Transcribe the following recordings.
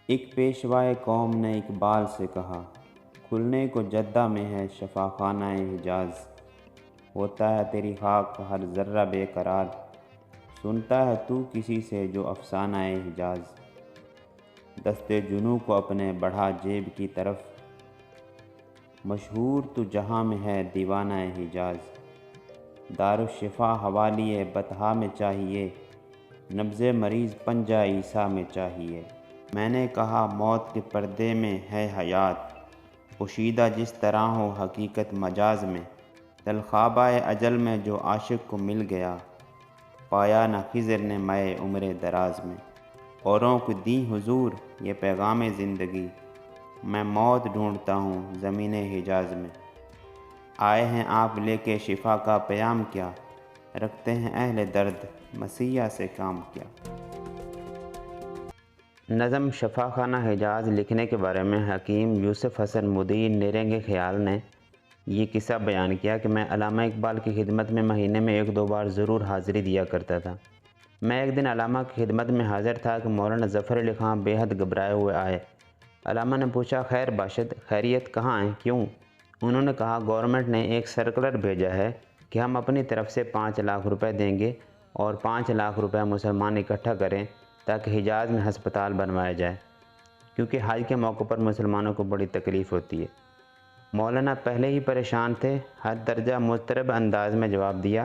ایک پیشوائے قوم نے اقبال سے کہا، کھلنے کو جدہ میں ہے شفا خانہ حجاز، ہوتا ہے تیری خاک کا ہر ذرہ بے قرار، سنتا ہے تو کسی سے جو افسانہ حجاز، دست جنوں کو اپنے بڑھا جیب کی طرف، مشہور تو جہاں میں ہے دیوانہ حجاز، دارالشفا حوالی بطحا میں چاہیے، نبض مریض پنجہ عیسیٰ میں چاہیے۔ میں نے کہا موت کے پردے میں ہے حیات، پوشیدہ جس طرح ہو حقیقت مجاز میں، تلخابہ اجل میں جو عاشق کو مل گیا، پایا نہ خضر نے مے عمر دراز میں۔ اوروں کو دی حضور یہ پیغام زندگی، میں موت ڈھونڈتا ہوں زمین حجاز میں۔ آئے ہیں آپ لے کے شفا کا پیام کیا، رکھتے ہیں اہل درد مسیحا سے کام کیا۔ نظم شفا خانہ حجاز لکھنے کے بارے میں حکیم یوسف حسن مدیر نیرنگ خیال نے یہ قصہ بیان کیا کہ میں علامہ اقبال کی خدمت میں مہینے میں 1-2 بار ضرور حاضری دیا کرتا تھا۔ میں ایک دن علامہ کی خدمت میں حاضر تھا کہ مولانا ظفر علی خان بے حد گھبرائے ہوئے آئے۔ علامہ نے پوچھا، خیر باشد، خیریت، کہاں ہیں، کیوں؟ انہوں نے کہا، گورنمنٹ نے ایک سرکولر بھیجا ہے کہ ہم اپنی طرف سے 5 لاکھ روپے دیں گے اور 5 لاکھ روپے مسلمان اکٹھا کریں تاکہ حجاز میں ہسپتال بنوایا جائے، کیونکہ حج کے موقع پر مسلمانوں کو بڑی تکلیف ہوتی ہے۔ مولانا پہلے ہی پریشان تھے، حد درجہ مضطرب انداز میں جواب دیا،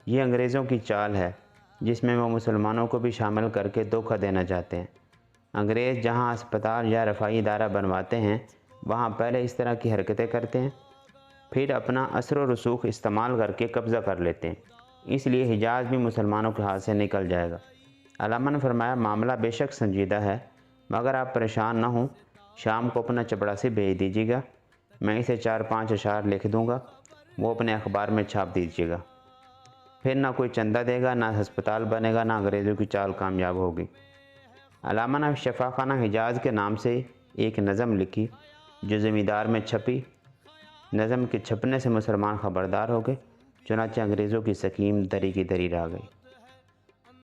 یہ انگریزوں کی چال ہے جس میں وہ مسلمانوں کو بھی شامل کر کے دھوکہ دینا چاہتے ہیں۔ انگریز جہاں ہسپتال یا رفاہی ادارہ بنواتے ہیں وہاں پہلے اس طرح کی حرکتیں کرتے ہیں، پھر اپنا اثر و رسوخ استعمال کر کے قبضہ کر لیتے ہیں، اس لیے حجاز بھی مسلمانوں کے ہاتھ سے نکل جائے گا۔ علامہ نے فرمایا، معاملہ بے شک سنجیدہ ہے، مگر آپ پریشان نہ ہوں، شام کو اپنا چپڑاسی بھیج دیجیے گا، میں اسے 4-5 اشعار لکھ دوں گا، وہ اپنے اخبار میں چھاپ دیجیے گا۔ پھر نہ کوئی چندہ دے گا، نہ ہسپتال بنے گا، نہ انگریزوں کی چال کامیاب ہوگی۔ علامہ نے شفا خانہ حجاز کے نام سے ایک نظم لکھی جو زمیندار میں چھپی۔ نظم کے چھپنے سے مسلمان خبردار ہو گئے، چنانچہ انگریزوں کی سکیم دری کی دری رہ گئی۔